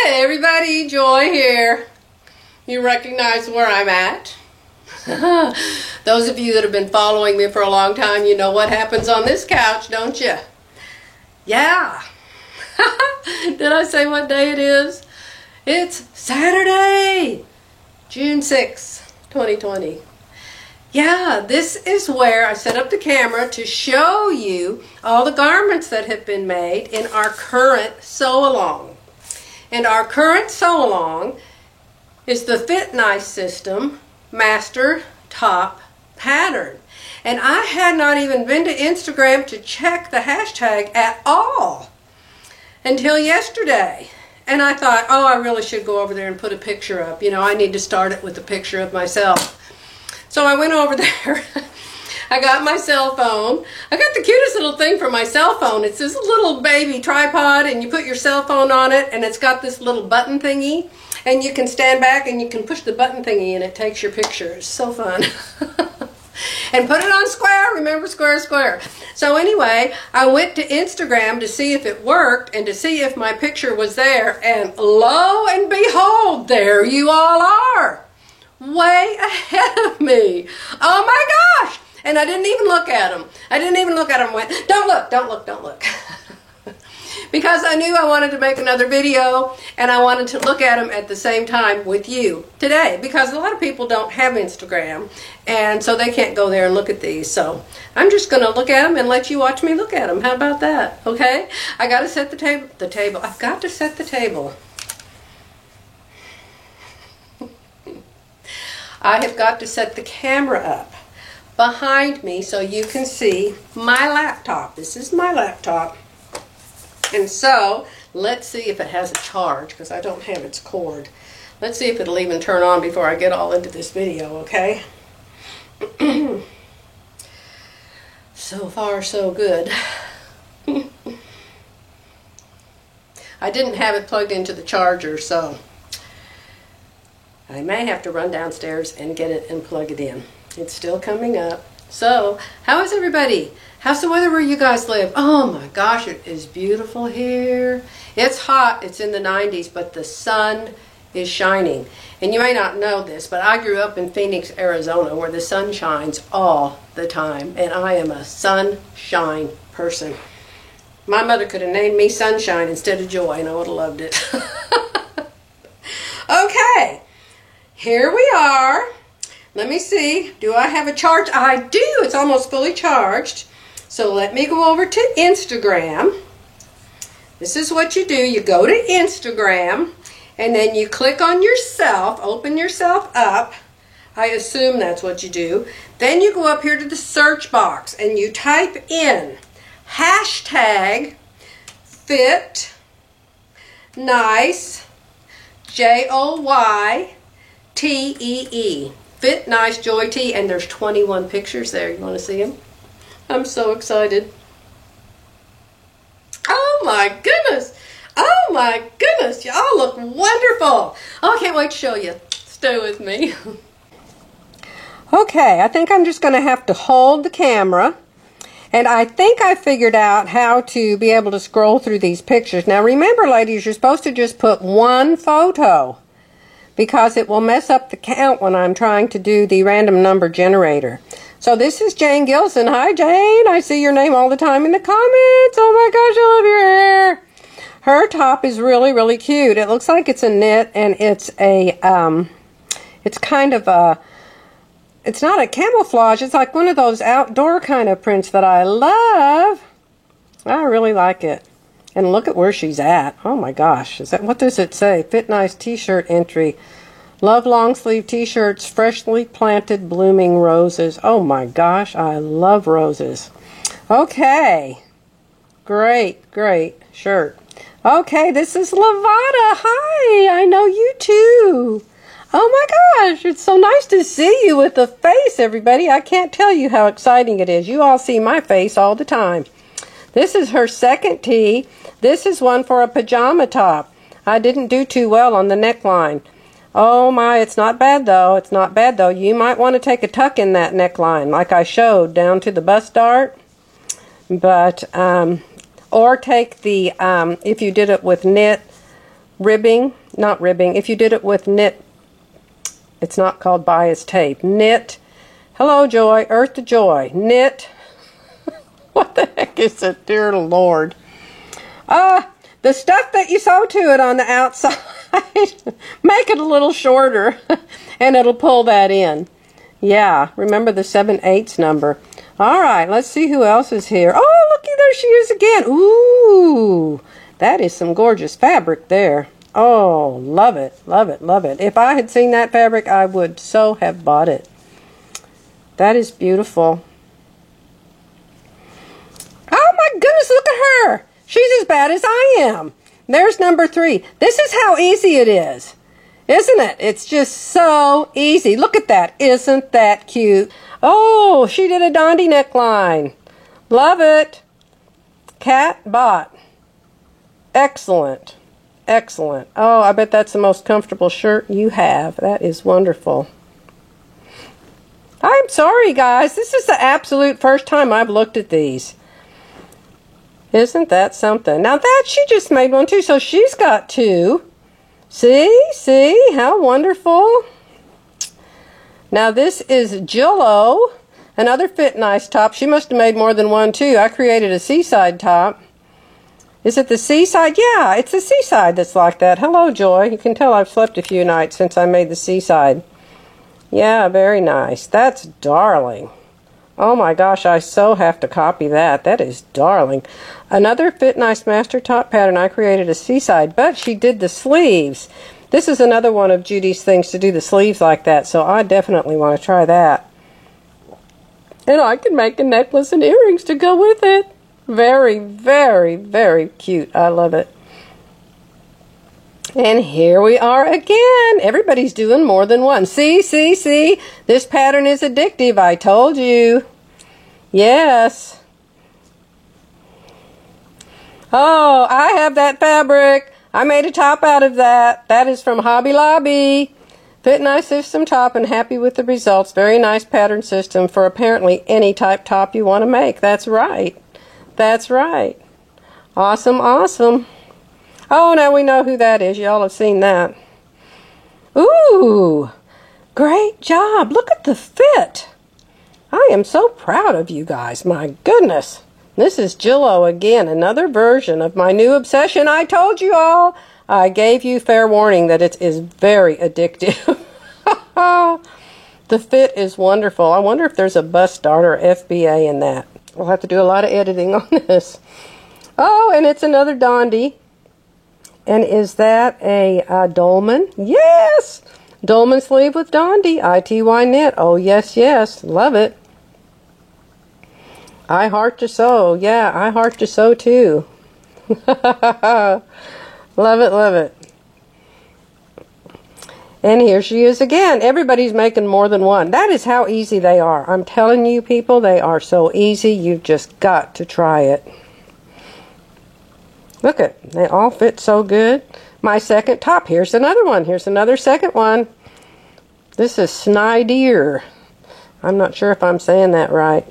Hey everybody, Joy here. You recognize where I'm at? Those of you that have been following me for a long time, you know what happens on this couch, don't you? Yeah. Did I say what day it is? It's Saturday, June 6, 2020. Yeah, this is where I set up the camera to show you all the garments that have been made in our current sew-along. And our current sew-along is the Fit Nice System Master Top Pattern. And I had not even been to Instagram to check the hashtag at all until yesterday. And I thought, oh, I really should go over there and put a picture up. You know, I need to start it with a picture of myself. So I went over there. I got my cell phone. I got the cutest little thing for my cell phone. It's this little baby tripod, and you put your cell phone on it, and it's got this little button thingy, and you can stand back and you can push the button thingy, and it takes your picture. It's so fun. And put it on square. Remember, square, square. So anyway, I went to Instagram to see if it worked and to see if my picture was there, and lo and behold, there you all are. Way ahead of me. Oh my gosh! And I didn't even look at them. I didn't even look at them and went, don't look, don't look, don't look. Because I knew I wanted to make another video, and I wanted to look at them at the same time with you today. Because a lot of people don't have Instagram, and so they can't go there and look at these. So I'm just going to look at them and let you watch me look at them. How about that? Okay? I got to set the table. I've got to set the table. I have got to set the camera up behind me so you can see my laptop. This is my laptop. And so, let's see if it has a charge, because I don't have its cord. Let's see if it'll even turn on before I get all into this video, okay? So far, so good. I didn't have it plugged into the charger, so I may have to run downstairs and get it and plug it in. It's still coming up. So, how is everybody? How's the weather where you guys live? Oh my gosh, it is beautiful here. It's hot. It's in the 90s, but the sun is shining. And you may not know this, but I grew up in Phoenix, Arizona, where the sun shines all the time. And I am a sunshine person. My mother could have named me Sunshine instead of Joy, and I would have loved it. Okay. Here we are. Let me see. Do I have a charge? I do. It's almost fully charged. So let me go over to Instagram. This is what you do. You go to Instagram, and then you click on yourself, open yourself up. I assume that's what you do. Then you go up here to the search box, and you type in hashtag Fit Nice JOYTEE. Fit Nice Joy T, and there's 21 pictures there. You want to see them? I'm so excited. Oh my goodness. Oh my goodness. Y'all look wonderful. Oh, I can't wait to show you. Stay with me. Okay, I think I'm just going to have to hold the camera. And I think I figured out how to be able to scroll through these pictures. Now remember, ladies, you're supposed to just put one photo, because it will mess up the count when I'm trying to do the random number generator. So this is Jane Gilson. Hi, Jane. I see your name all the time in the comments. Oh my gosh, I love your hair. Her top is really, really cute. It looks like it's a knit, and it's a, it's kind of a, it's not a camouflage. It's like one of those outdoor kind of prints that I love. I really like it. And look at where she's at. Oh my gosh. Is that, what does it say? Fit Nice t-shirt entry. Love long sleeve t-shirts, freshly planted blooming roses. Oh my gosh, I love roses. Okay. Great, great shirt. Okay, this is Lavada. Hi, I know you too. Oh my gosh, it's so nice to see you with a face, everybody. I can't tell you how exciting it is. You all see my face all the time. This is her second tee. This is one for a pajama top. I didn't do too well on the neckline. Oh my, it's not bad though. It's not bad though. You might want to take a tuck in that neckline like I showed down to the bust dart. But, or take the, if you did it with knit, ribbing, not ribbing, if you did it with knit, it's not called bias tape. Knit, hello Joy, Earth to Joy, knit, what the heck is it, dear Lord? The stuff that you sew to it on the outside, make it a little shorter, and it'll pull that in. Yeah, remember the 7/8 number. All right, let's see who else is here. Oh, looky, there she is again. Ooh, that is some gorgeous fabric there. Oh, love it, love it, love it. If I had seen that fabric, I would so have bought it. That is beautiful. Oh my goodness, look at her. She's as bad as I am. There's number 3. This is how easy it is. Isn't it? It's just so easy. Look at that. Isn't that cute? Oh, she did a Dondi neckline. Love it. Cat bot. Excellent. Excellent. Oh, I bet that's the most comfortable shirt you have. That is wonderful. I'm sorry, guys. This is the absolute first time I've looked at these. Isn't that something? Now that she just made one too, so she's got 2. See? How wonderful. Now this is Jillo, another Fit Nice top. She must have made more than one too. I created a seaside top. Is it the seaside? Yeah, it's the seaside that's like that. Hello, Joy. You can tell I've slept a few nights since I made the seaside. Yeah, very nice. That's darling. Oh my gosh, I so have to copy that. That is darling. Another Fit Nice Master Top pattern. I created a seaside, but she did the sleeves. This is another one of Judy's things to do the sleeves like that, so I definitely want to try that. And I can make a necklace and earrings to go with it. Very, very, very cute. I love it. And here we are again. Everybody's doing more than one. See? This pattern is addictive. I told you. Yes. Oh, I have that fabric. I made a top out of that. That is from Hobby Lobby. Fit Nice System top and happy with the results. Very nice pattern system for apparently any type top you want to make. That's right. That's right. Awesome, awesome. Oh, now we know who that is. Y'all have seen that. Ooh, great job. Look at the fit. I am so proud of you guys. My goodness. This is Jillo again, another version of my new obsession. I told you all. I gave you fair warning that it is very addictive. The fit is wonderful. I wonder if there's a bust dart or FBA in that. We'll have to do a lot of editing on this. Oh, and it's another Dondi. And is that a dolman? Yes! Dolman sleeve with Dondi. ITY knit. Oh, yes, yes. Love it. I heart to sew. Yeah, I heart to sew too. Love it, love it. And here she is again. Everybody's making more than one. That is how easy they are. I'm telling you, people, they are so easy. You've just got to try it. Look at, they all fit so good. My second top. Here's another one. Here's another second one. This is Snyder. I'm not sure if I'm saying that right.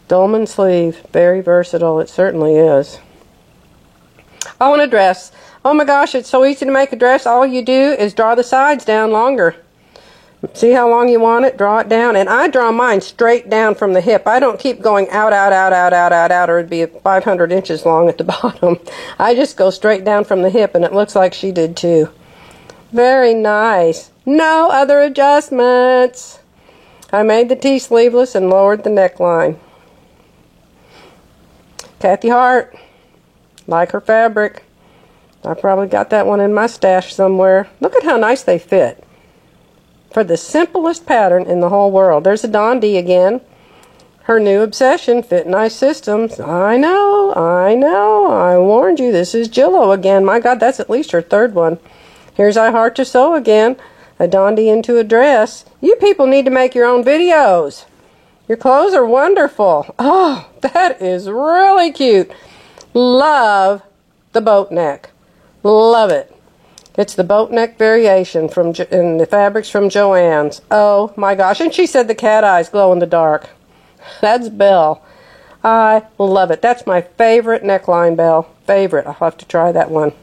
Dolman sleeve. Very versatile. It certainly is. Oh, and a dress. Oh my gosh, it's so easy to make a dress. All you do is draw the sides down longer. See how long you want it? Draw it down. And I draw mine straight down from the hip. I don't keep going out, or it'd be 500 inches long at the bottom. I just go straight down from the hip, and it looks like she did too. Very nice. No other adjustments. I made the tee sleeveless and lowered the neckline. Kathy Hart. Like her fabric. I probably got that one in my stash somewhere. Look at how nice they fit. For the simplest pattern in the whole world. There's a Dondi again. Her new obsession, Fit Nice Systems. I know. I warned you. This is Jillo again. My God, that's at least her third one. Here's I Heart to Sew again. A Dondi into a dress. You people need to make your own videos. Your clothes are wonderful. Oh, that is really cute. Love the boat neck. Love it. It's the boat neck variation from in the fabrics from Joann's. Oh my gosh. And she said the cat eyes glow in the dark. That's Belle. I love it. That's my favorite neckline, Belle. Favorite. I'll have to try that one.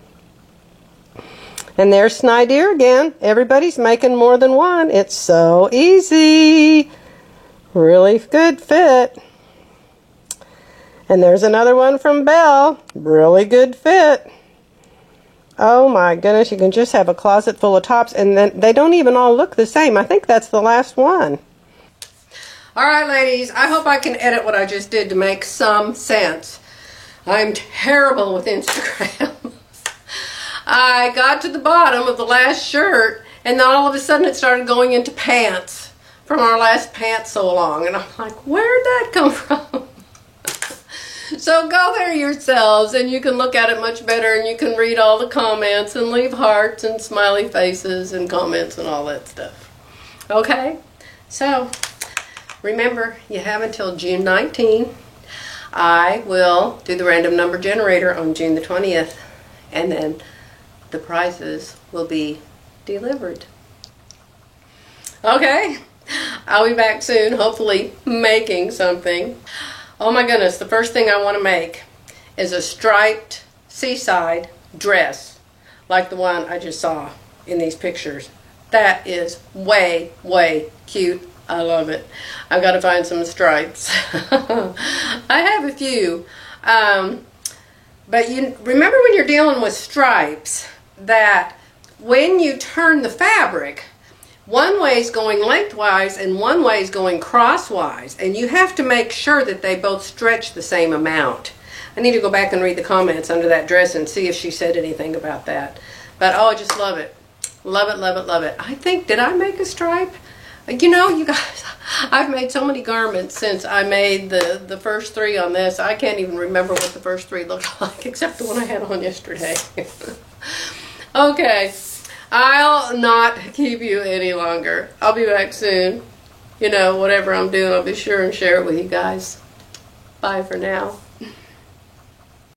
And there's Snyder again. Everybody's making more than one. It's so easy. Really good fit. And there's another one from Belle. Really good fit. Oh my goodness, you can just have a closet full of tops, and then they don't even all look the same. I think that's the last one. Alright ladies, I hope I can edit what I just did to make some sense. I'm terrible with Instagram. I got to the bottom of the last shirt, and then all of a sudden it started going into pants from our last pants so long. And I'm like, where'd that come from? So go there yourselves, and you can look at it much better, and you can read all the comments and leave hearts and smiley faces and comments and all that stuff. Okay? So, remember, you have until June 19. I will do the random number generator on June the 20th, and then the prizes will be delivered. Okay? I'll be back soon, hopefully making something. Oh my goodness, the first thing I want to make is a striped seaside dress like the one I just saw in these pictures. That is way, way cute. I love it. I've got to find some stripes. I have a few. But you remember when you're dealing with stripes that when you turn the fabric, one way is going lengthwise and one way is going crosswise, and you have to make sure that they both stretch the same amount. I need to go back and read the comments under that dress and see if she said anything about that. But oh, I just love it. Love it, love it, love it. I think, did I make a stripe? You know, you guys, I've made so many garments since I made the first three on this. I can't even remember what the first three looked like except the one I had on yesterday. Okay. I'll not keep you any longer. I'll be back soon. You know, whatever I'm doing, I'll be sure and share it with you guys. Bye for now.